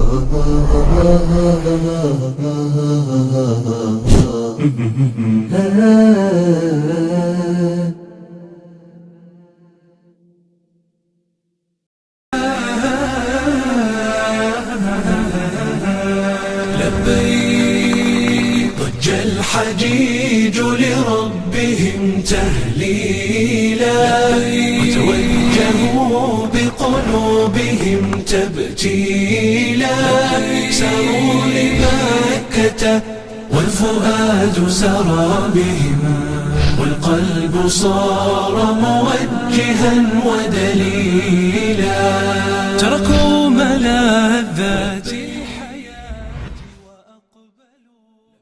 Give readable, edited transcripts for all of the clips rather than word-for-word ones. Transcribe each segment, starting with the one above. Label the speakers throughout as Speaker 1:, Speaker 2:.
Speaker 1: لبيك ضج الحجيج لربهم تهليلا، وتوجهوا بقلوبهم تبتيلا. ساروا لمكة والفؤاد سرى بهم، والقلب صار موجها ودليلا. تركوا ملاذات الحياة وأقبلوا.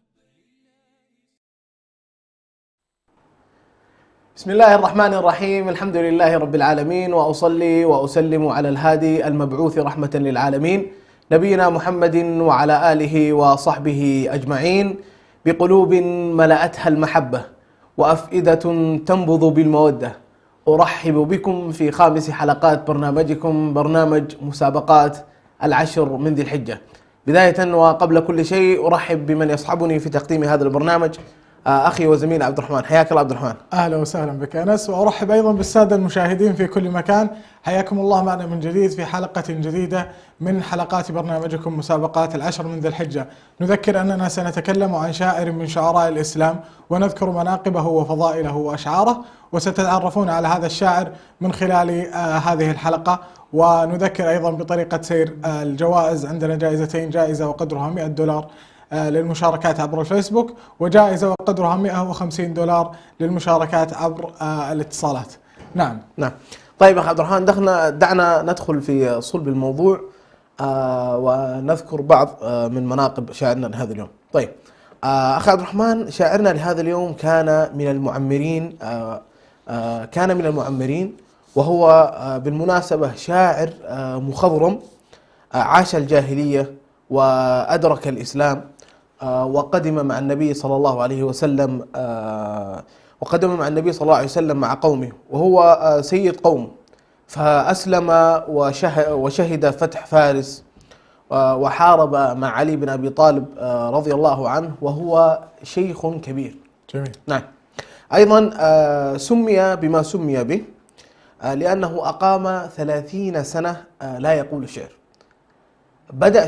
Speaker 2: بسم الله الرحمن الرحيم. الحمد لله رب العالمين، وأصلي وأسلم على الهادي المبعوث رحمة للعالمين نبينا محمد وعلى آله وصحبه أجمعين. بقلوب ملأتها المحبة وأفئدة تنبض بالمودة، أرحب بكم في خامس حلقات برنامجكم، برنامج مسابقات العشر من ذي الحجة. بداية وقبل كل شيء أرحب بمن يصحبني في تقديم هذا البرنامج، أخي وزميلي عبد الرحمن. حياك الله عبد الرحمن.
Speaker 3: أهلا وسهلا بك أنس، وأرحب أيضا بالسادة المشاهدين في كل مكان. حياكم الله معنا من جديد في حلقة جديدة من حلقات برنامجكم مسابقات العشر من ذي الحجة. نذكر أننا سنتكلم عن شاعر من شعراء الإسلام، ونذكر مناقبه وفضائله وأشعاره، وستتعرفون على هذا الشاعر من خلال هذه الحلقة. ونذكر أيضا بطريقة سير الجوائز. عندنا جائزتين، جائزة وقدرها $100 للمشاركات عبر الفيسبوك، وجائزة وقدرها $150 للمشاركات عبر الاتصالات. نعم.
Speaker 2: طيب أخي عبد الرحمن، دعنا ندخل في صلب الموضوع ونذكر بعض من مناقب شاعرنا لهذا اليوم. طيب أخي عبد الرحمن، شاعرنا لهذا اليوم كان من المعمرين، وهو بالمناسبة شاعر مخضرم، عاش الجاهلية وأدرك الإسلام، وقدم مع النبي صلى الله عليه وسلم مع قومه، وهو سيد قوم، فأسلم وشهد فتح فارس، وحارب مع علي بن أبي طالب رضي الله عنه، وهو شيخ كبير.
Speaker 3: جميل.
Speaker 2: نعم. أيضا سمي بما سمي به لأنه أقام 30 سنة لا يقول الشعر. بدأ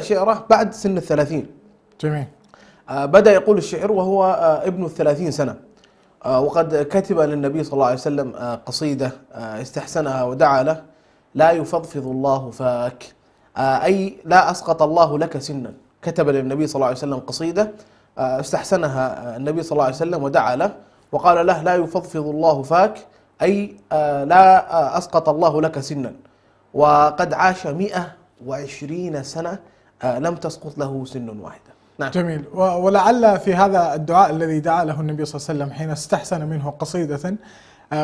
Speaker 2: شعره بعد سن 30.
Speaker 3: جميل.
Speaker 2: بدأ يقول الشعر وهو ابن 30 سنة، وقد كتب للنبي صلى الله عليه وسلم قصيدة استحسنها ودعا له: لا يفضفض الله فاك، أي لا أسقط الله لك سنا. كتب للنبي صلى الله عليه وسلم قصيدة استحسنها النبي صلى الله عليه وسلم ودعا له، وقال له: لا يفضفض الله فاك، أي لا أسقط الله لك سنا. وقد عاش 120 سنة لم تسقط له سن واحدة. نعم.
Speaker 3: جميل. ولعل في هذا الدعاء الذي دعا له النبي صلى الله عليه وسلم حين استحسن منه قصيدة،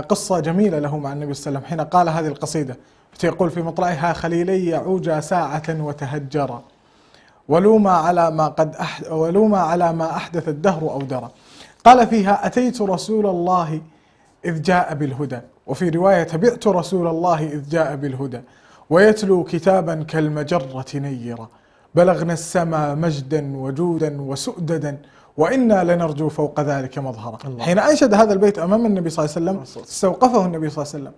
Speaker 3: قصة جميلة له مع النبي صلى الله عليه وسلم حين قال هذه القصيدة. يقول في مطلعها: خليلي يعوجا ساعة وتهجرا، ولوما على ما أحدث الدهر أو درى. قال فيها: أتيت رسول الله إذ جاء بالهدى، وفي رواية: بعت رسول الله إذ جاء بالهدى، ويتلو كتابا كالمجرة نيرا، بلغنا السما مجدا وجودا وسؤددا، وإنا لنرجو فوق ذلك مظهرا. حين أنشد هذا البيت أمام النبي صلى الله عليه وسلم استوقفه النبي صلى الله عليه وسلم،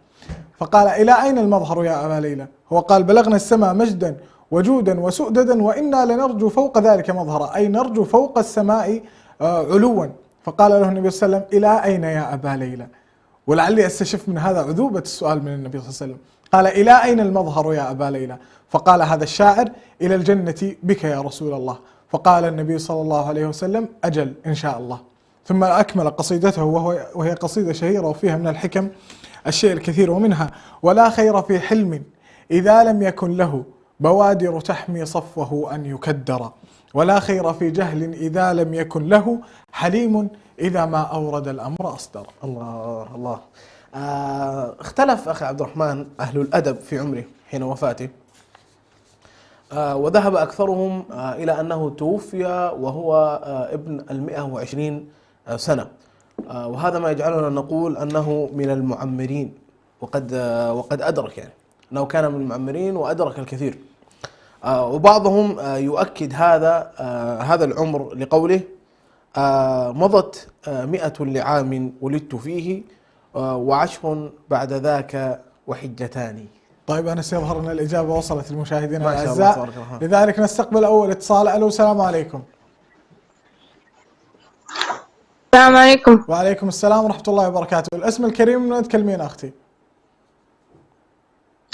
Speaker 3: فقال: إلى أين المظهر يا أبا ليلى؟ هو قال: بلغنا السما مجدا وجودا وسؤددا، وإنا لنرجو فوق ذلك مظهرا، أي نرجو فوق السماء علوا. فقال له النبي صلى الله عليه وسلم: إلى أين يا أبا ليلى؟ ولعلي أستشف من هذا عذوبة السؤال من النبي صلى الله عليه وسلم. قال: إلى أين المظهر يا أبا ليلى؟ فقال هذا الشاعر: إلى الجنة بك يا رسول الله. فقال النبي صلى الله عليه وسلم: أجل إن شاء الله. ثم أكمل قصيدته وهي قصيدة شهيرة وفيها من الحكم الشيء الكثير، ومنها: ولا خير في حلم إذا لم يكن له بوادر تحمي صفوه أن يكدر، ولا خير في جهل إذا لم يكن له حليم إذا ما أورد الأمر أصدر.
Speaker 2: الله. اختلف أخي عبد الرحمن أهل الأدب في عمره حين وفاته، وذهب أكثرهم إلى أنه توفي وهو ابن 120 سنة، وهذا ما يجعلنا نقول أنه من المعمرين، وقد أدرك يعني أنه كان من المعمرين وأدرك الكثير. وبعضهم يؤكد هذا العمر لقوله مضت 100 لعام ولدت فيه و10 بعد ذاك وحجتان.
Speaker 3: طيب أنس، يظهر أن الإجابة وصلت للمشاهدين
Speaker 2: ما شاء الله
Speaker 3: الأعزاء،
Speaker 2: تبارك الله.
Speaker 3: لذلك نستقبل أول اتصال. ألو، السلام عليكم.
Speaker 4: السلام عليكم.
Speaker 3: وعليكم السلام ورحمة الله وبركاته. الاسم الكريم، من وين تكلمين أختي؟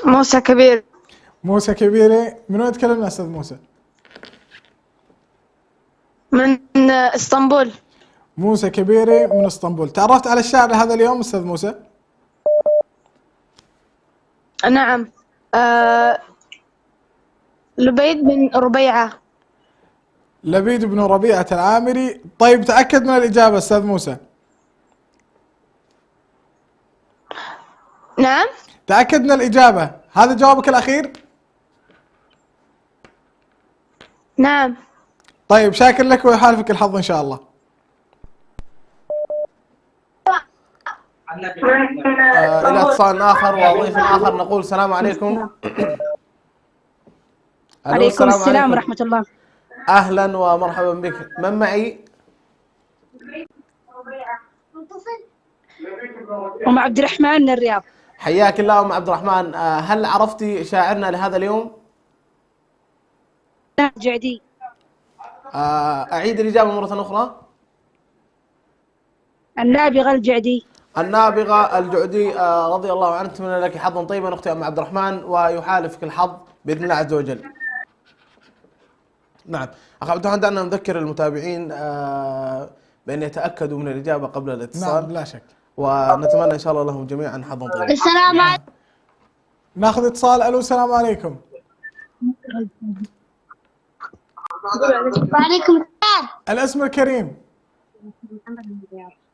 Speaker 4: موسى كبير.
Speaker 3: موسى كبيري، من وين تكلمنا أستاذ موسى؟
Speaker 4: من اسطنبول.
Speaker 3: موسى كبيري من اسطنبول. تعرفت على الشاعر هذا اليوم أستاذ موسى؟
Speaker 4: نعم. لبيد بن ربيعة.
Speaker 3: لبيد بن ربيعة العامري. طيب تأكد من الإجابة أستاذ موسى.
Speaker 4: نعم.
Speaker 3: تأكد من الإجابة، هذا جوابك الأخير؟
Speaker 4: نعم.
Speaker 3: طيب شاكر لك ويحالفك الحظ إن شاء الله.
Speaker 2: إلى اتصال آخر وضيف آخر نقول السلام عليكم.
Speaker 5: عليكم السلام ورحمة الله.
Speaker 2: أهلا ومرحبا بك. من معي؟
Speaker 5: أم عبد الرحمن من الرياض.
Speaker 2: حياك الله أم عبد الرحمن. هل عرفتي شاعرنا لهذا اليوم؟
Speaker 5: جعدي.
Speaker 2: أعيد الإجابة مرة أخرى.
Speaker 5: النابغة الجعدي.
Speaker 2: النابغة الجعدي رضي الله عنه. أتمنى لك حظا طيبا أختي أم عبد الرحمن ويحالفك الحظ بإذن الله عز وجل. نعم أخ عبد الرحمن، دعنا نذكر المتابعين بأن يتأكدوا من الإجابة قبل الاتصال.
Speaker 3: نعم لا شك.
Speaker 2: ونتمنى إن شاء الله لهم جميعا حظا طيبا.
Speaker 4: السلام عليكم.
Speaker 3: ناخذ اتصال. ألو، السلام عليكم.
Speaker 4: وعليكم السلام.
Speaker 3: الاسم الكريم.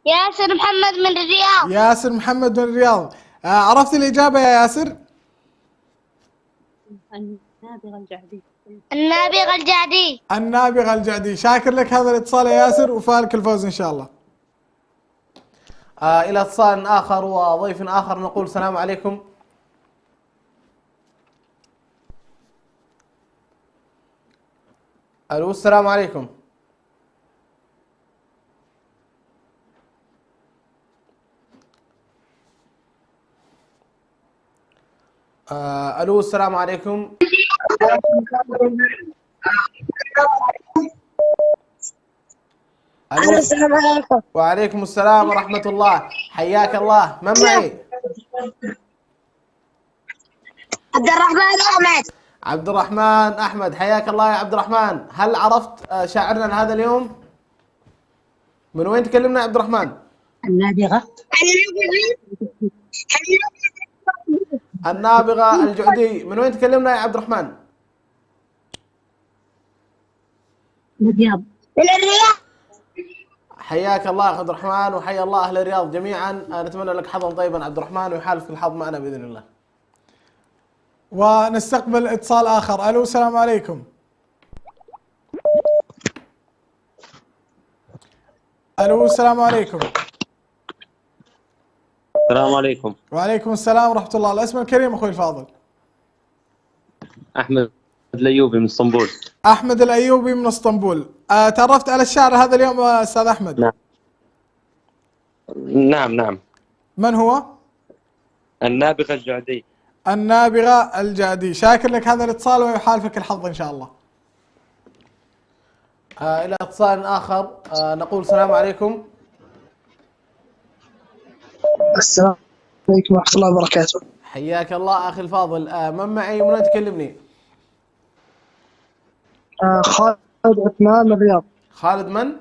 Speaker 4: ياسر محمد من الرياض.
Speaker 3: ياسر محمد من الرياض. عرفت الإجابة يا ياسر؟
Speaker 5: النابغة الجعدي.
Speaker 4: النابغة الجعدي.
Speaker 3: النابغة الجعدي. شاكر لك هذا الاتصال يا ياسر وفالك الفوز إن شاء الله.
Speaker 2: إلى اتصال آخر وضيف آخر نقول السلام عليكم. ألو، السلام عليكم. ألو، السلام عليكم. ألو،
Speaker 4: السلام عليكم.
Speaker 2: وعليكم السلام ورحمة الله. حياك الله. من معي؟
Speaker 4: عبد الرحمن أحمد.
Speaker 2: عبد الرحمن أحمد. حياك الله يا عبد الرحمن. هل عرفت شاعرنا لهذا اليوم؟ من وين تكلمنا يا عبد الرحمن؟
Speaker 5: النابغة.
Speaker 2: النابغة الجعدي. من وين تكلمنا يا عبد الرحمن؟
Speaker 5: الرياض.
Speaker 4: من الرياض.
Speaker 2: حياك الله يا عبد الرحمن وحيا الله أهل الرياض جميعا. نتمنى لك حظا طيبا عبد الرحمن ويحالفك الحظ معنا بإذن الله.
Speaker 3: ونستقبل اتصال آخر. ألو، السلام عليكم. ألو، السلام عليكم.
Speaker 6: السلام عليكم.
Speaker 3: وعليكم السلام ورحمة الله. الاسم الكريم أخوي الفاضل.
Speaker 6: أحمد الأيوبي من اسطنبول.
Speaker 3: أحمد الأيوبي من اسطنبول. تعرفت على الشاعر هذا اليوم أستاذ أحمد؟
Speaker 6: نعم. نعم.
Speaker 3: من هو؟
Speaker 6: النابغة الجعدي.
Speaker 3: النابغة الجعدي. شاكر لك هذا الاتصال ويحالفك الحظ إن شاء الله.
Speaker 2: إلى اتصال آخر نقول السلام عليكم.
Speaker 7: السلام عليكم ورحمة الله وبركاته.
Speaker 2: حياك الله أخي الفاضل. من معي ومن وين تكلمني؟
Speaker 7: خالد عثمان من الرياض.
Speaker 2: خالد من؟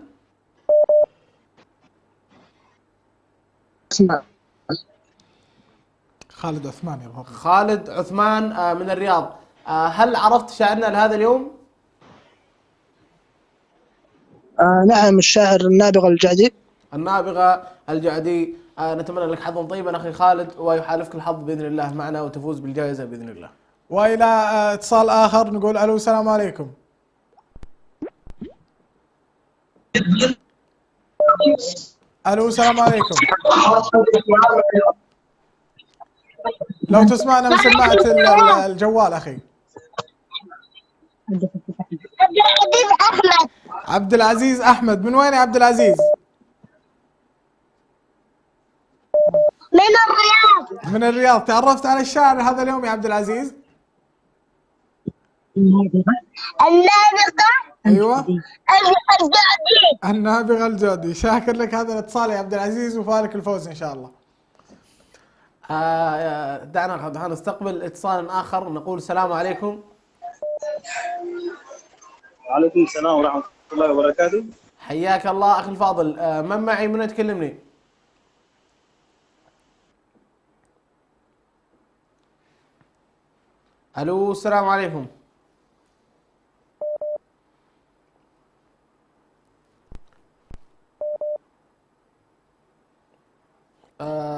Speaker 3: خالد عثمان يظهر.
Speaker 2: خالد عثمان من الرياض. هل عرفت شاعرنا لهذا اليوم؟
Speaker 7: نعم، الشاعر النابغة الجعدي.
Speaker 2: النابغة الجعدي. نتمنى لك حظا طيبا أخي خالد ويحالفك الحظ بإذن الله معنا وتفوز بالجائزة بإذن الله.
Speaker 3: وإلى اتصال آخر نقول ألو، السلام عليكم. ألو، السلام عليكم. لو تسمعنا من سماعة الجوال أخي.
Speaker 4: عبد العزيز أحمد.
Speaker 3: عبد العزيز أحمد، من وين يا عبد العزيز؟
Speaker 4: من الرياض.
Speaker 3: من الرياض. تعرفت على الشاعر هذا اليوم يا عبد العزيز؟
Speaker 4: النابغة
Speaker 3: أيوة.
Speaker 4: الجعدي.
Speaker 3: النابغة الجعدي. شاكر لك هذا الاتصال يا عبد العزيز، وفالك الفوز إن شاء الله.
Speaker 2: دعنا نستقبل اتصال آخر، نقول السلام عليكم.
Speaker 8: وعليكم السلام ورحمة الله وبركاته.
Speaker 2: حياك الله أخي الفاضل. من معي؟ من تكلمني؟ ألو، السلام عليكم.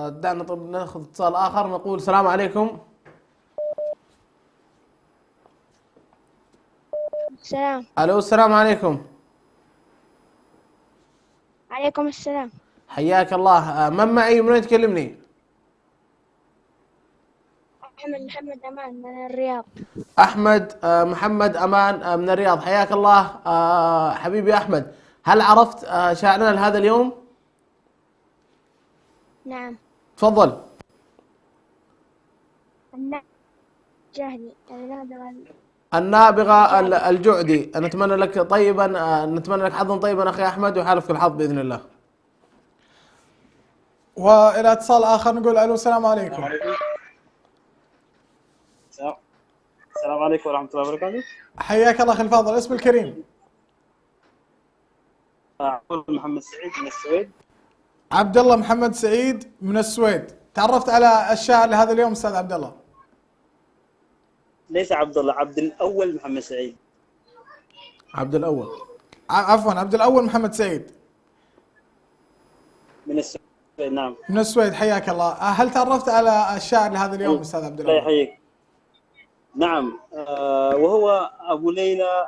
Speaker 2: دعنا ناخذ اتصال آخر، نقول السلام عليكم.
Speaker 4: السلام.
Speaker 2: ألو، السلام عليكم.
Speaker 4: عليكم السلام.
Speaker 2: حياك الله. من معي؟ من تكلمني؟
Speaker 4: محمد أمان من الرياض.
Speaker 2: أحمد محمد أمان من الرياض. حياك الله حبيبي أحمد. هل عرفت شاعرنا لهذا اليوم؟
Speaker 4: نعم.
Speaker 2: تفضل. النابغة الجعدي. نتمنى لك طيبا، نتمنى لك حظا طيبا أخي أحمد، وحالف الحظ بإذن الله.
Speaker 3: وإلى اتصال آخر نقول ألو، السلام عليكم.
Speaker 8: السلام عليكم ورحمة الله وبركاته.
Speaker 3: حياك الله أخي الفاضل، اسم الكريم؟
Speaker 8: محمد سعيد من السويد.
Speaker 3: عبد الله محمد سعيد من السويد. تعرفت على الشاعر لهذا اليوم أستاذ عبد الله؟
Speaker 8: ليس عبد الله، عبد الأول محمد سعيد.
Speaker 2: عبد الأول،
Speaker 3: عفوا عبد الأول محمد سعيد
Speaker 8: من السويد. نعم
Speaker 3: من السويد. حياك الله. هل تعرفت على الشاعر لهذا اليوم أستاذ عبد الله؟
Speaker 8: الله يحييك. نعم، وهو أبو ليلى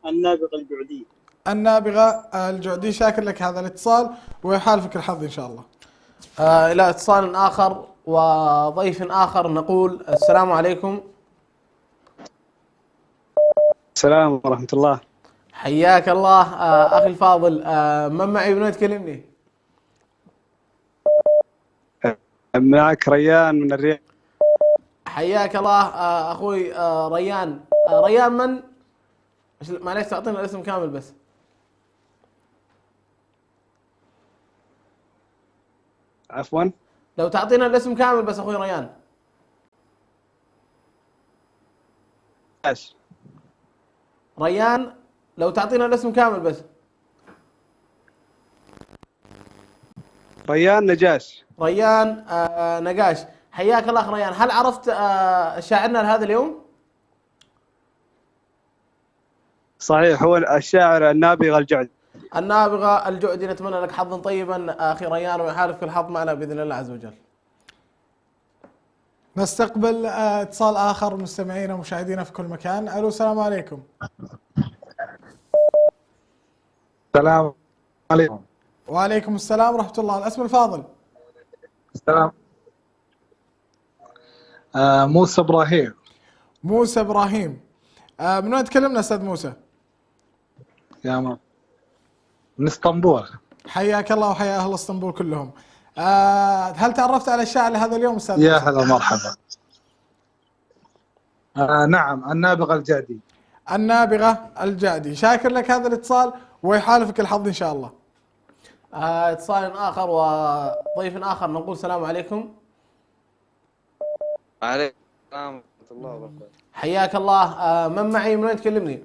Speaker 8: النابغة الجعدي.
Speaker 3: النابغة الجعدي. شاكر لك هذا الاتصال، ويحالفك الحظ إن شاء الله.
Speaker 2: إلى اتصال آخر وضيف آخر، نقول السلام عليكم.
Speaker 9: السلام ورحمة الله.
Speaker 2: حياك الله أخي الفاضل. من معي؟ من تكلمني؟
Speaker 9: معك ريان من الرياض.
Speaker 2: حياك الله أخوي ريان. ريان من؟ معليش تعطينا الاسم كامل بس.
Speaker 9: عفوا،
Speaker 2: لو تعطينا الاسم كامل بس أخوي ريان.
Speaker 9: ايش؟
Speaker 2: ريان، لو تعطينا الاسم كامل بس.
Speaker 9: ريان نجاش.
Speaker 2: ريان نقاش. حياك الله أخ ريان. هل عرفت شاعرنا لهذا اليوم؟
Speaker 9: صحيح، هو الشاعر النابغة الجعدي.
Speaker 2: النابغة الجعدي. نتمنى لك حظا طيبا أخي ريان، ويحالفك الحظ معنا بإذن الله عز وجل.
Speaker 3: نستقبل اتصال آخر مستمعينا ومشاهدينا في كل مكان. ألو، السلام عليكم.
Speaker 10: السلام عليكم.
Speaker 3: وعليكم السلام ورحمة الله. الاسم الفاضل؟
Speaker 10: السلام. موسى إبراهيم.
Speaker 3: موسى إبراهيم. من وين تكلمنا أستاذ موسى؟
Speaker 10: يا مرحبا. من اسطنبول.
Speaker 3: حياك الله وحيا أهل اسطنبول كلهم. هل تعرفت على الشاعر لهذا اليوم أستاذ
Speaker 10: يا
Speaker 3: موسى؟
Speaker 10: هلا مرحبا. نعم، النابغة الجعدي.
Speaker 3: النابغة الجعدي. شاكر لك هذا الاتصال، ويحالفك الحظ إن شاء الله.
Speaker 2: اتصال آخر وضيف آخر، نقول السلام عليكم.
Speaker 11: وعليكم السلام ورحمة الله وبركاته.
Speaker 2: حياك الله. من معي؟ من وين تكلمني؟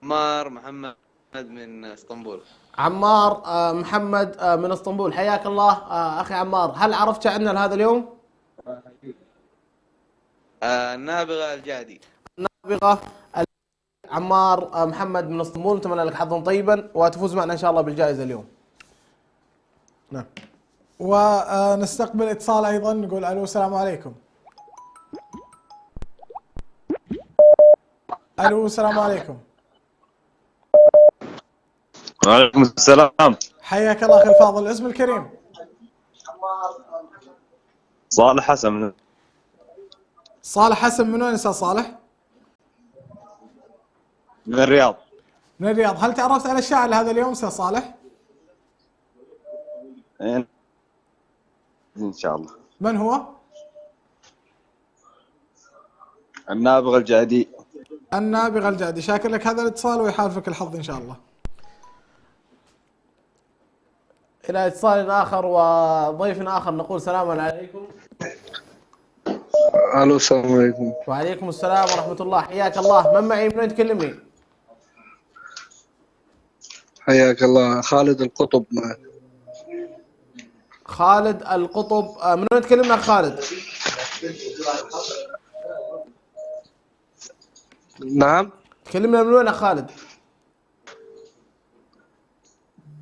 Speaker 11: عمار محمد من اسطنبول.
Speaker 2: عمار محمد من اسطنبول. حياك الله أخي عمار. هل عرفت شاعرنا لهذا اليوم؟
Speaker 11: النابغة الجعدي.
Speaker 2: النابغة عمار محمد من اسطنبول. نتمنى لك حظا طيبا، وتفوز معنا إن شاء الله بالجائزة اليوم. نعم.
Speaker 3: ونستقبل اتصال أيضا، نقول ألو، السلام عليكم. ألو، السلام عليكم.
Speaker 12: وعليكم السلام.
Speaker 3: حياك الله أخي الفاضل. الاسم الكريم؟
Speaker 12: صالح حسن.
Speaker 3: صالح حسن من وين أستاذ صالح؟
Speaker 12: من الرياض.
Speaker 3: من الرياض. هل تعرفت على الشاعر لهذا اليوم أستاذ صالح؟
Speaker 12: إن شاء الله.
Speaker 3: من هو؟
Speaker 12: النابغة الجعدي.
Speaker 3: النابغة الجعدي. شاكر لك هذا الاتصال ويحالفك الحظ إن شاء الله.
Speaker 2: إلى اتصال آخر وضيف آخر نقول سلام عليكم.
Speaker 7: الو السلام عليكم.
Speaker 2: وعليكم السلام ورحمة الله، حياك الله. من معي؟ من وين تكلمني؟
Speaker 7: حياك الله. خالد القطب معك.
Speaker 2: خالد القطب. من وين تكلمنا خالد؟
Speaker 7: نعم.
Speaker 2: تكلمنا من وين خالد؟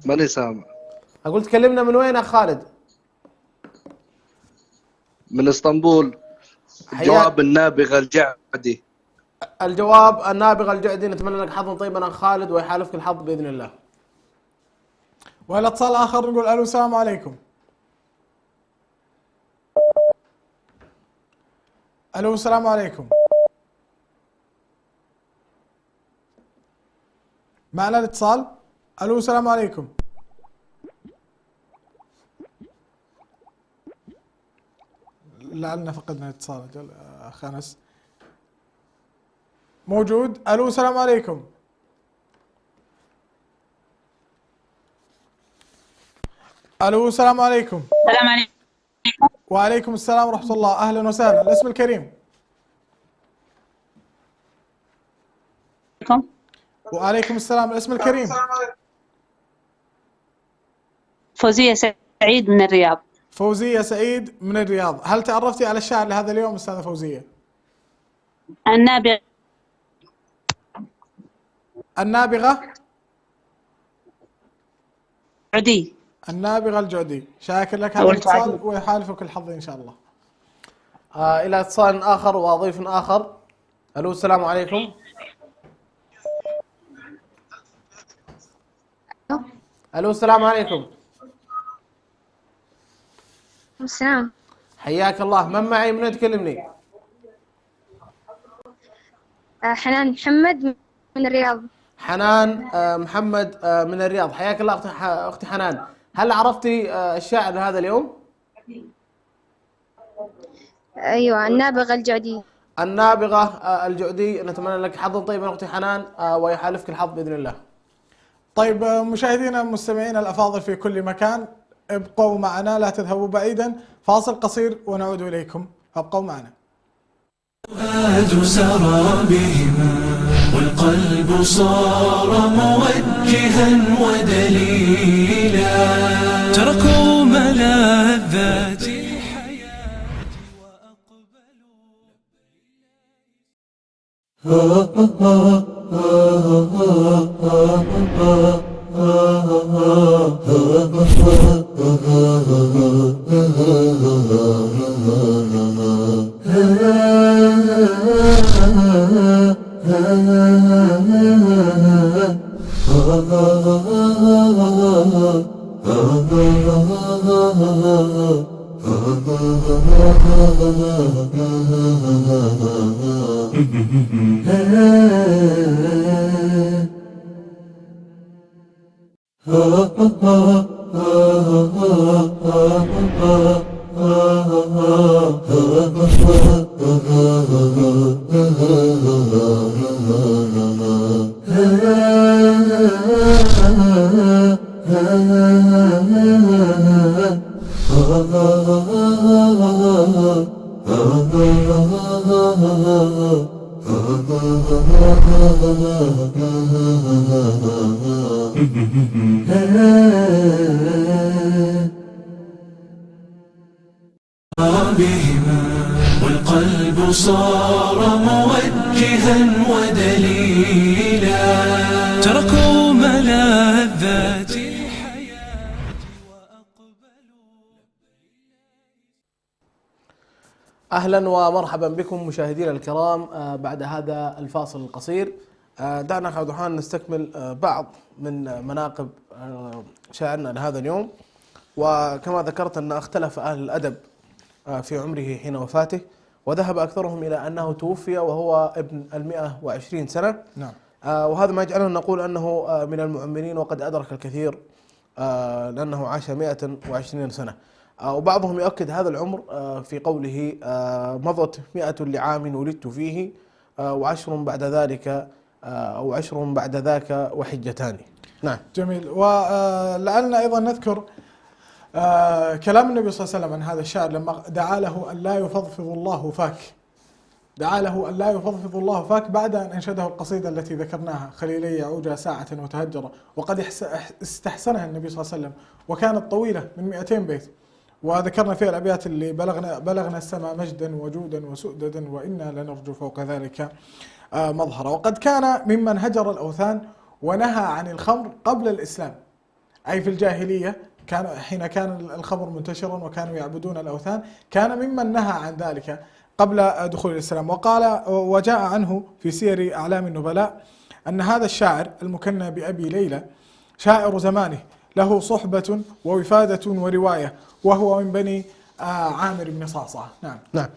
Speaker 7: ماني سامع.
Speaker 2: أقول تكلمنا من وين خالد؟
Speaker 7: من اسطنبول. جواب النابغة الجعدي.
Speaker 2: الجواب النابغة الجعدي. نتمنى لك حظا طيبا خالد ويحالفك الحظ بإذن الله.
Speaker 3: وإلى اتصال آخر نقول ألو السلام عليكم. ألو السلام عليكم. معنا الاتصال. ألو السلام عليكم. لعلنا فقدنا الاتصال. أخ أنس موجود. ألو السلام عليكم. ألو السلام عليكم.
Speaker 5: السلام عليكم.
Speaker 3: وعليكم السلام ورحمة الله. أهلا وسهلا. الاسم الكريم. وعليكم السلام. الاسم الكريم.
Speaker 5: فوزية سعيد من الرياض.
Speaker 3: فوزية سعيد من الرياض. هل تعرفتي على الشاعر لهذا اليوم أستاذة فوزية؟
Speaker 5: النابغة.
Speaker 3: النابغة
Speaker 5: الجعدي.
Speaker 3: النابغة الجعدي. شاكر لك هذا الاتصال ويحالفك الحظ إن شاء الله.
Speaker 2: إلى اتصال آخر وضيف آخر. ألو السلام عليكم. ألو السلام عليكم.
Speaker 4: السلام.
Speaker 2: حياك الله. من معي؟ من وين تكلمني؟
Speaker 4: حنان محمد من الرياض.
Speaker 2: حنان محمد من الرياض. حياك الله أختي حنان. هل عرفتي الشاعر لهذا اليوم؟
Speaker 4: أيوة النابغة الجعدي.
Speaker 2: النابغة الجعدي. نتمنى لك حظا طيبا أختي حنان ويحالفك الحظ بإذن الله.
Speaker 3: طيب مشاهدينا المستمعين الأفاضل في كل مكان، ابقوا معنا لا تذهبوا بعيدا. فاصل قصير ونعود إليكم، ابقوا معنا.
Speaker 1: الفؤاد سرى بهم والقلب صار موجها ودليلا، تركوا ملاذات الحياة بهم والقلب صار موجها ودليلا، تركوا ملاذات الحياة وأقبلوا.
Speaker 2: أهلا ومرحبا بكم مشاهدينا الكرام. بعد هذا الفاصل القصير دعنا أخ عبد الرحمن نستكمل بعض من مناقب شاعرنا لهذا اليوم. وكما ذكرت أن اختلف أهل الأدب في عمره حين وفاته، وذهب أكثرهم إلى أنه توفي وهو ابن 120 سنة.
Speaker 3: نعم.
Speaker 2: وهذا ما يجعلنا نقول أنه من المؤمنين وقد أدرك الكثير، لأنه عاش 120 سنة. وبعضهم يؤكد هذا العمر في قوله مضت 100 لعام ولدت فيه وعشر بعد ذلك أو 10 بعد ذاك وحجتان. نعم.
Speaker 3: جميل. ولعلنا أيضا نذكر كلام النبي صلى الله عليه وسلم عن هذا الشاعر لما دعا له أن لا يفضفض الله فاك، دعا له أن لا يفضفض الله فاك بعد أن أنشده القصيدة التي ذكرناها: خليلي يعوجا ساعة وتهجر، وقد استحسنها النبي صلى الله عليه وسلم، وكانت طويلة من 200 بيت، وذكرنا فيها الأبيات اللي بلغنا السماء مجدا وجودا وسؤددا وإنا لنرجو فوق ذلك مظهرا. وقد كان ممن هجر الأوثان ونهى عن الخمر قبل الإسلام، أي في الجاهلية حين كان الخمر منتشرا وكانوا يعبدون الأوثان، كان ممن نهى عن ذلك قبل دخول الإسلام. وجاء عنه في سير أعلام النبلاء أن هذا الشاعر المكنى بأبي ليلى شاعر زمانه، له صحبة ووفادة ورواية، وهو من بني عامر بن صعصعة. نعم.
Speaker 2: نعم.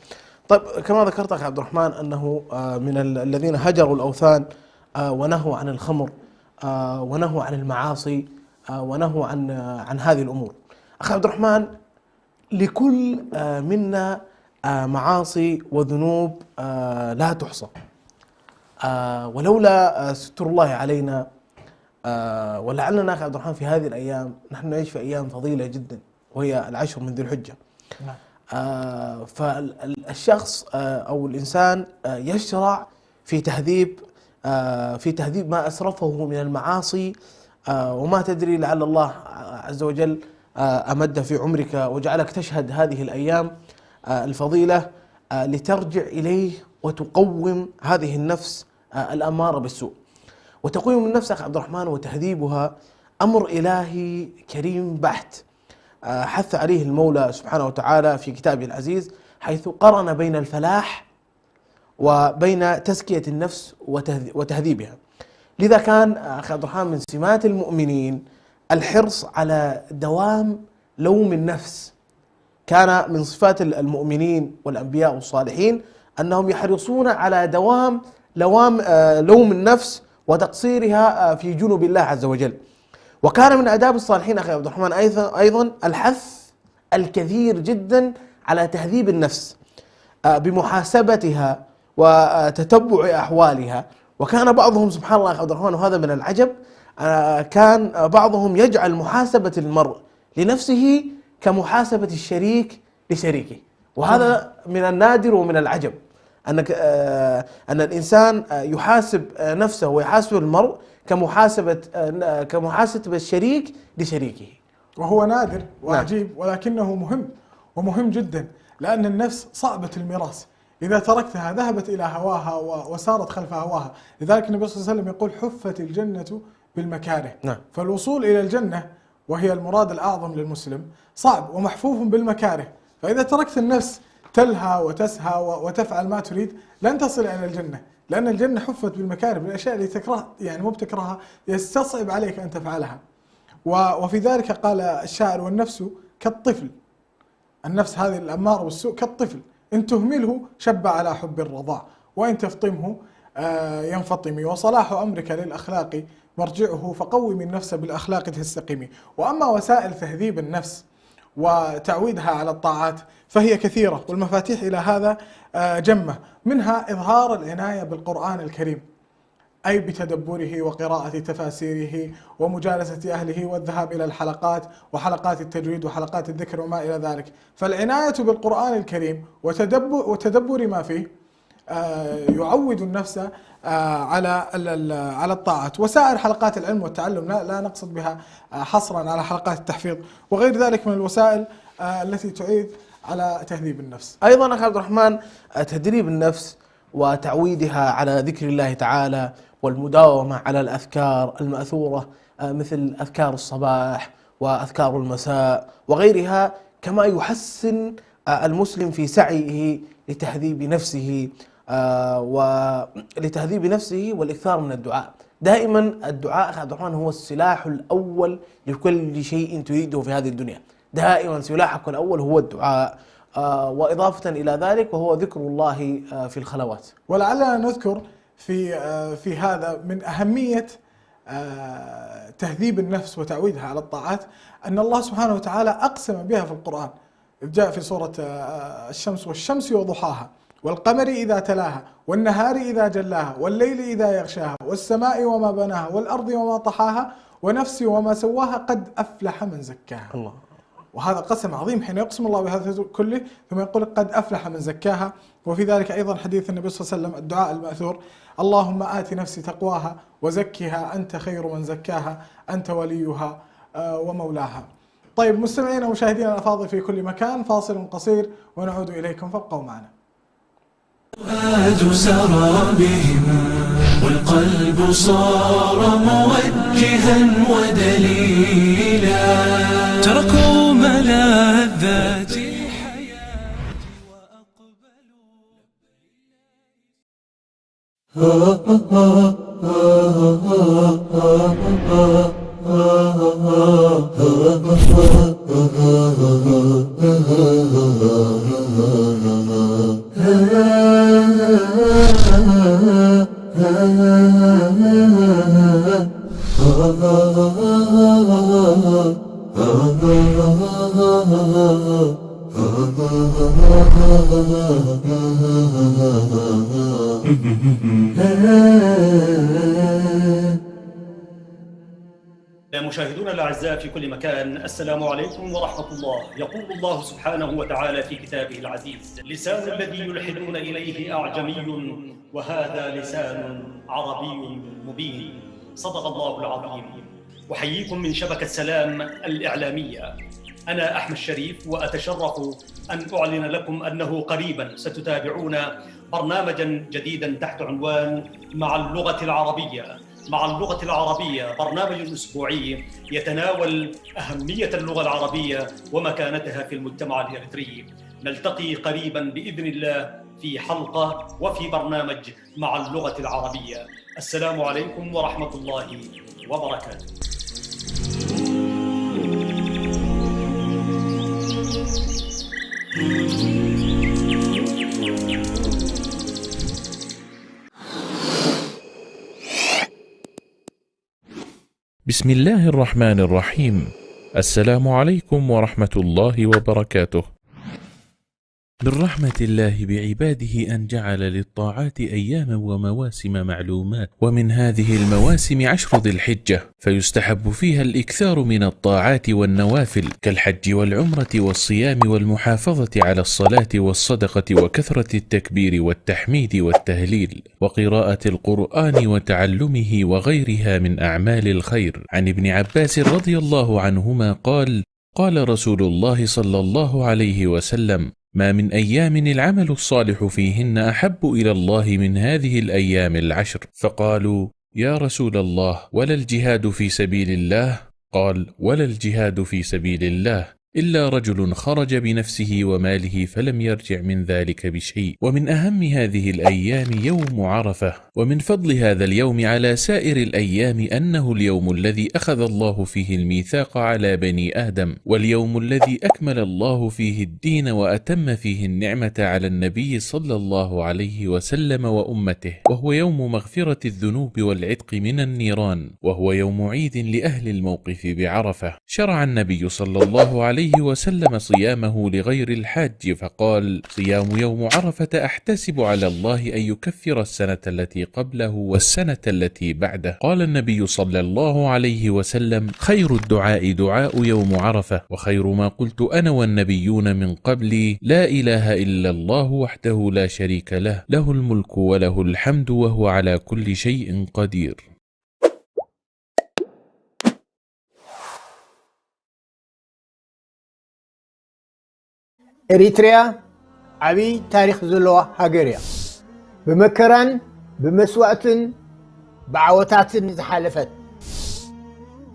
Speaker 2: طيب، كما ذكرت أخي عبد الرحمن أنه من الذين هجروا الأوثان ونهوا عن الخمر ونهوا عن المعاصي ونهوا عن هذه الأمور. أخي عبد الرحمن، لكل منا معاصي وذنوب لا تحصى، ولولا ستر الله علينا ولعلنا أخي عبد الرحمن في هذه الأيام نحن نعيش في أيام فضيلة جدا، وهي العشر من ذي الحجة. فالشخص أو الإنسان يشرع في تهذيب ما أسرفه من المعاصي، وما تدري لعل الله عز وجل أمد في عمرك وجعلك تشهد هذه الأيام الفضيلة لترجع إليه وتقوم هذه النفس الأمارة بالسوء. وتقويم النفس أخي عبد الرحمن وتهذيبها أمر إلهي كريم بحت، حث عليه المولى سبحانه وتعالى في كتابه العزيز، حيث قرن بين الفلاح وبين تزكية النفس وتهذيبها. لذا كان أخي عبد الرحمن من سمات المؤمنين الحرص على دوام لوم النفس. كان من صفات المؤمنين والأنبياء والصالحين أنهم يحرصون على دوام لوم النفس وتقصيرها في جنب الله عز وجل. وكان من آداب الصالحين أخي عبد الرحمن أيضا الحث الكثير جدا على تهذيب النفس بمحاسبتها وتتبع أحوالها. وكان بعضهم سبحان الله أخي عبد الرحمن، وهذا من العجب، كان بعضهم يجعل محاسبة المرء لنفسه كمحاسبة الشريك لشريكه، وهذا من النادر ومن العجب أن الإنسان يحاسب نفسه ويحاسب المرء كمحاسبة الشريك لشريكه،
Speaker 3: وهو نادر وعجيب، ولكنه مهم ومهم جدا، لأن النفس صعبة الميراث، إذا تركتها ذهبت إلى هواها وسارت خلف هواها. لذلك النبي صلى الله عليه وسلم يقول: حفت الجنة بالمكاره.
Speaker 2: نعم.
Speaker 3: فالوصول إلى الجنة وهي المراد الأعظم للمسلم صعب ومحفوف بالمكاره، فإذا تركت النفس تلهى وتسهى وتفعل ما تريد لن تصل إلى الجنة، لأن الجنة حفت بالمكاره، بالأشياء اللي تكره، يعني مو بتكرهها، يستصعب عليك أن تفعلها. وفي ذلك قال الشاعر: والنفس كالطفل، النفس هذه الأمارة بالسوء كالطفل، إن تهمله شب على حب الرضاع، وإن تفطمه ينفطم، وصلاح أمرك للأخلاق مرجعه، فقوم النفس بالأخلاق تستقيم. وأما وسائل تهذيب النفس وتعويدها على الطاعات فهي كثيرة، والمفاتيح إلى هذا جمة، منها إظهار العناية بالقرآن الكريم، أي بتدبره وقراءة تفاسيره ومجالسة أهله والذهاب إلى الحلقات وحلقات التجويد وحلقات الذكر وما إلى ذلك. فالعناية بالقرآن الكريم وتدبر ما فيه يعود النفس على الطاعات. وسائر حلقات العلم والتعلم لا نقصد بها حصرا على حلقات التحفيظ وغير ذلك من الوسائل التي تعيد على تهذيب النفس.
Speaker 2: أيضا أخي عبد الرحمن، تدريب النفس وتعويدها على ذكر الله تعالى والمداومة على الأذكار المأثورة مثل أذكار الصباح وأذكار المساء وغيرها، كما يحسن المسلم في سعيه لتهذيب نفسه والإكثار من الدعاء. دائما الدعاء أخي عبد الرحمن هو السلاح الأول لكل شيء تريده في هذه الدنيا، دائما سلاحك الأول هو الدعاء. وإضافة إلى ذلك وهو ذكر الله في الخلوات.
Speaker 3: ولعلنا نذكر في هذا من أهمية تهذيب النفس وتعويدها على الطاعات أن الله سبحانه وتعالى أقسم بها في القرآن، إذ جاء في سورة الشمس والشمس وضحاها والقمر إذا تلاها والنهار إذا جلاها والليل إذا يغشاها والسماء وما بناها والأرض وما طحاها ونفس وما سواها قد أفلح من زكاها. الله. وهذا قسم عظيم حين يقسم الله بهذا كله ثم يقول قد أفلح من زكاها. وفي ذلك أيضا حديث النبي صلى الله عليه وسلم الدعاء المأثور: اللهم آت نفسي تقواها وزكها أنت خير من زكاها أنت وليها ومولاها. طيب مستمعينا ومشاهدينا الأفاضل في كل مكان، فاصل قصير ونعود إليكم فابقوا معنا.
Speaker 1: الفؤاد سرى بهم والقلب صار موجها ودليلا، تركوا ملاذات الحياة
Speaker 13: مشاهدونا الأعزاء في كل مكان، السلام عليكم ورحمة الله. يقول الله سبحانه وتعالى في كتابه العزيز: لسان الذي يلحدون إليه أعجمي وهذا لسان عربي مبين. صدق الله العظيم. أحييكم من شبكة سلام الإعلامية. أنا أحمد شريف، وأتشرف أن أعلن لكم أنه قريبا ستتابعون برنامجا جديدا تحت عنوان مع اللغة العربية. مع اللغة العربية برنامج أسبوعي يتناول أهمية اللغة العربية ومكانتها في المجتمع الإريتري. نلتقي قريبا بإذن الله في حلقة وفي برنامج مع اللغة العربية. السلام عليكم ورحمة الله وبركاته.
Speaker 14: بسم الله الرحمن الرحيم. السلام عليكم ورحمة الله وبركاته. من رحمة الله بعباده أن جعل للطاعات أياما ومواسم معلومات، ومن هذه المواسم 10 ذي الحجة، فيستحب فيها الإكثار من الطاعات والنوافل كالحج والعمرة والصيام والمحافظة على الصلاة والصدقة وكثرة التكبير والتحميد والتهليل وقراءة القرآن وتعلمه وغيرها من أعمال الخير. عن ابن عباس رضي الله عنهما قال: قال رسول الله صلى الله عليه وسلم: ما من أيام العمل الصالح فيهن أحب إلى الله من هذه الأيام 10. فقالوا: يا رسول الله، ولا الجهاد في سبيل الله؟ قال: ولا الجهاد في سبيل الله إلا رجل خرج بنفسه وماله فلم يرجع من ذلك بشيء. ومن أهم هذه الأيام يوم عرفة. ومن فضل هذا اليوم على سائر الأيام أنه اليوم الذي أخذ الله فيه الميثاق على بني آدم، واليوم الذي أكمل الله فيه الدين وأتم فيه النعمة على النبي صلى الله عليه وسلم وأمته، وهو يوم مغفرة الذنوب والعتق من النيران، وهو يوم عيد لأهل الموقف بعرفة. شرع النبي صلى الله عليه وسلم صيامه لغير الحاج، فقال: صيام يوم عرفة أحتسب على الله أن يكفر السنة التي قبله والسنة التي بعده. قال النبي صلى الله عليه وسلم: خير الدعاء دعاء يوم عرفة، وخير ما قلت أنا والنبيون من قبلي لا إله إلا الله وحده لا شريك له، له الملك وله الحمد وهو على كل شيء قدير.
Speaker 15: ኤሪትሪያ ዓብይ ታሪክ ዘለዋ ሃገር እያ። ብመከራን ብመስዋዕትን ብዓወታትን ዝሓለፈት።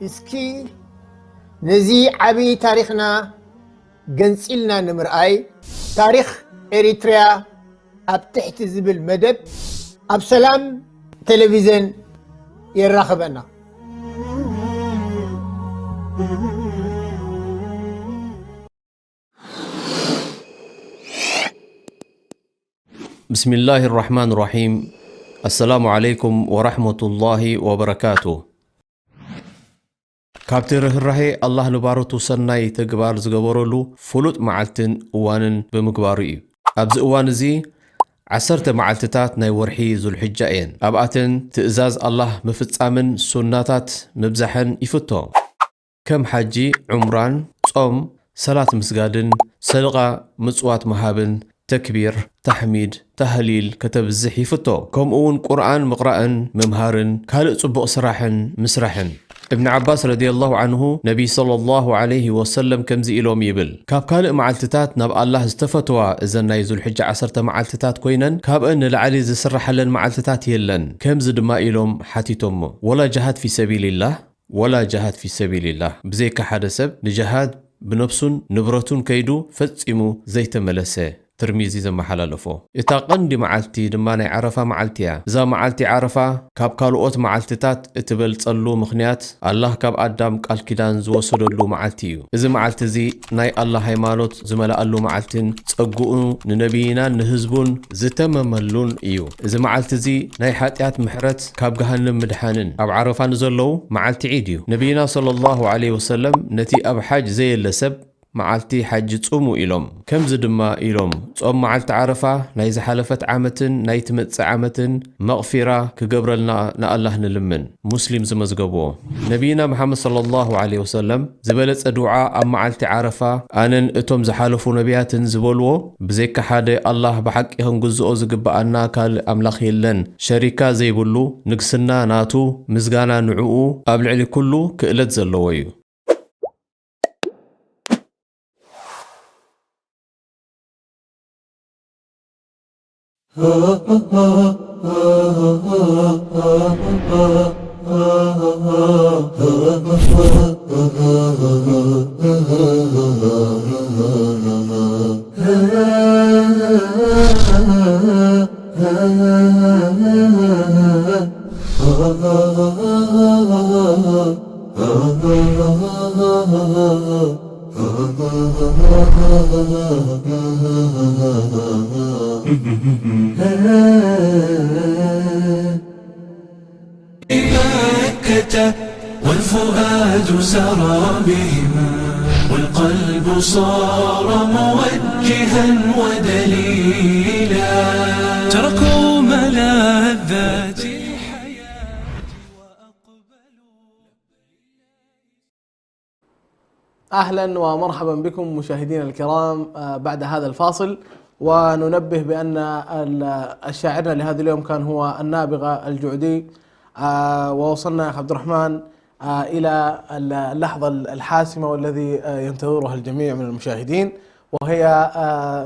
Speaker 15: እስኪ ነዚ ዓብይ ታሪክና ገንፂልና ንምርኣይ ታሪክ ኤሪትሪያ ኣብ ትሕቲ ዝብል መደብ ኣብ ሰላም ቴሌቪዥን የራኽበና።
Speaker 16: بسم الله الرحمن الرحيم. السلام عليكم ورحمة الله وبركاته. كابتن الرحي الله نبارته سناي تقبار زقبرولو فلوت معلتن اوانن بمقباري أبز اوان زي عسرت معلتتات ناي ورحي ذو الحجائين أبعتن تأزاز الله مفتسامن سناتات مبزحن يفتو كم حجي عمران صوم صلاة مسجادن صدقة مصوات مهابن تكبير تحميد تهليل كتب الزحي فتو كم اون قرآن مقرأن ممهارن كالق صبق سراحن مسرحن ابن عباس رضي الله عنه نبي صلى الله عليه وسلم كم زي إلوم يبل كاب كالق معلتتات نب الله استفتوا إذن نايزو الحجة عسرت معلتتات كوينن كاب ان العلي زي سرح لن معلتتات يلن كم زد ما إلوم حتيتم ولا جهاد في سبيل الله ولا جهاد في سبيل الله بزيك حدثب لجهاد بنفسن نبرتون كيدو فتسمو زيت ملسه ترميزي زما حلالفو اتا قندي معلتي دماني عرفة معلتيا زا معلتي عرفة كاب كالوت معلتتات اتبل تصلو مخنيات الله كاب قدام قال كيدان زوسدلو معلتيو اذا معلت زي ناي الله هيمانوت زملألو معلتين تصقؤو ننبينا نهزبون زتمملون ايو اذا معلت زي ناي حاتيات محرت كاب جهنم مدحانن اب عرفة نزلو معلتي عيديو نبينا صلى الله عليه وسلم نتي اب حاج زي اللسب معلتي حج تصومو إلوم كم زدما إلوم تصوم معلت عرفة نايز حلفت عامتن نايت متس عامتن مغفرة كقبرلنا نا الله نلمن مسلم زمزقبو نبينا محمد صلى الله عليه وسلم زبلت دعاء أم معلت عرفة أنن اتم زحالفو نبياتن زبولو بزيك حادي الله بحق يهن قزؤو زقبأنا كال أملاخ يلن شركة زيبولو نقسنا ناتو مزقانا نعوو قبل كله كإلت زلويو
Speaker 1: مكة والفؤاد سرى بهم والقلب صار موجها ودليلا تركوا ملاذات
Speaker 2: أهلا ومرحبا بكم مشاهدينا الكرام بعد هذا الفاصل، وننبه بأن الشاعرنا لهذا اليوم كان هو النابغة الجعدي، ووصلنا يا عبد الرحمن إلى اللحظة الحاسمة والذي ينتظرها الجميع من المشاهدين، وهي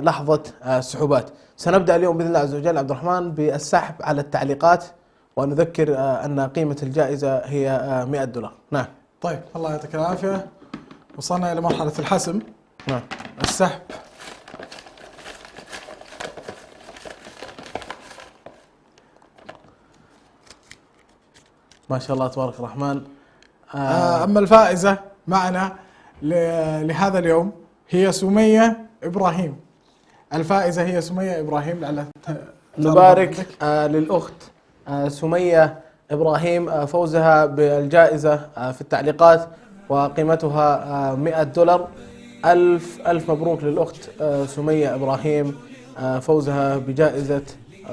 Speaker 2: لحظة السحوبات. سنبدأ اليوم بإذن الله عز وجل عبد الرحمن بالسحب على التعليقات، ونذكر أن قيمة الجائزة هي $100. نعم.
Speaker 3: طيب الله يعطيك العافية، وصلنا إلى مرحلة الحسم.
Speaker 2: نعم.
Speaker 3: السحب.
Speaker 2: ما شاء الله تبارك الرحمن.
Speaker 3: أما الفائزة معنا لهذا اليوم هي سمية إبراهيم. الفائزة هي سمية إبراهيم. لعل
Speaker 2: نبارك للأخت سمية إبراهيم فوزها بالجائزة في التعليقات، وقيمتها $100. ألف مبروك للأخت سمية إبراهيم فوزها بجائزة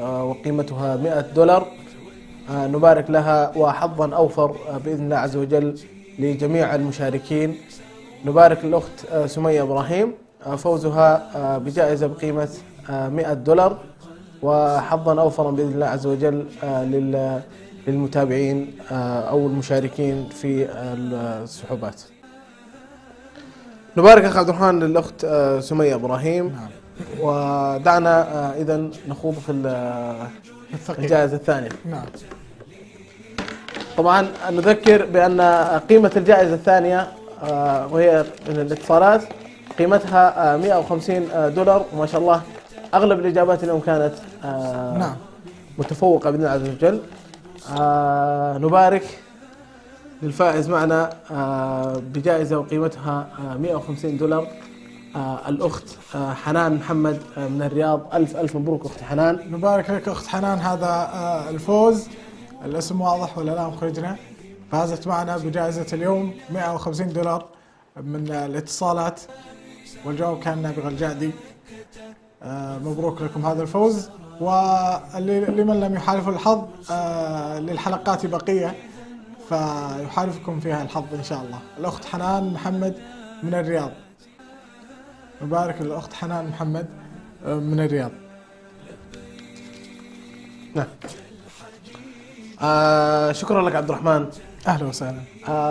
Speaker 2: وقيمتها $100. نبارك لها وحظا أوفر بإذن الله عز وجل لجميع المشاركين. نبارك للأخت سمية إبراهيم فوزها بجائزة بقيمة $100 وحظا أوفرا بإذن الله عز وجل للمتابعين أو المشاركين في السحوبات. نبارك أخ عبد الرحمن للأخت سمية إبراهيم.
Speaker 3: نعم.
Speaker 2: ودعنا إذن نخوض في الجائزة الثانية.
Speaker 3: نعم.
Speaker 2: طبعا نذكر بأن قيمة الجائزة الثانية وهي من الاتصالات قيمتها $150، وما شاء الله أغلب الإجابات اليوم كانت
Speaker 3: نعم
Speaker 2: متفوقة بإذن الله عز وجل. نبارك للفائز معنا بجائزة وقيمتها $150. الأخت حنان محمد من الرياض. ألف ألف مبروك أخت حنان.
Speaker 3: نبارك لك أخت حنان، هذا الفوز. الاسم واضح ولا لا مخرجنا؟ فازت معنا بجائزة اليوم $150 من الاتصالات، والجواب كان نابغة الجعدي. مبروك لكم هذا الفوز. ولمن لم يحالفه الحظ للحلقات بقية فيحالفكم فيها الحظ إن شاء الله. الأخت حنان محمد من الرياض. مبارك للأخت حنان محمد من الرياض.
Speaker 2: نعم. شكرا لك عبد الرحمن.
Speaker 3: أهلا وسهلا.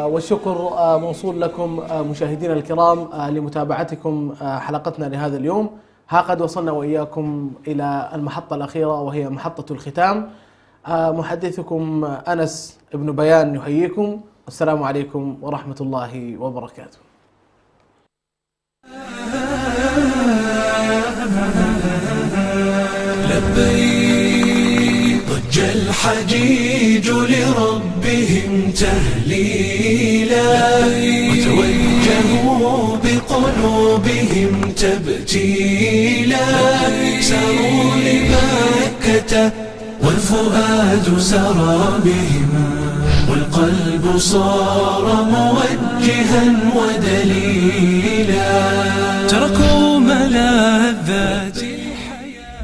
Speaker 2: والشكر موصول لكم مشاهدينا الكرام لمتابعتكم حلقتنا لهذا اليوم. ها قد وصلنا وإياكم إلى المحطة الأخيرة وهي محطة الختام. محدثكم أنس ابن بيان يحييكم، والسلام عليكم ورحمة الله وبركاته.
Speaker 1: لبيك ضج الحجيج لربهم تهليلا، وتوجهوا بقلوبهم تبتيلا، ساروا لمكة والفؤاد سرى بهم، والقلب صار موجها ودليلا، تركوا ملاذات الحياة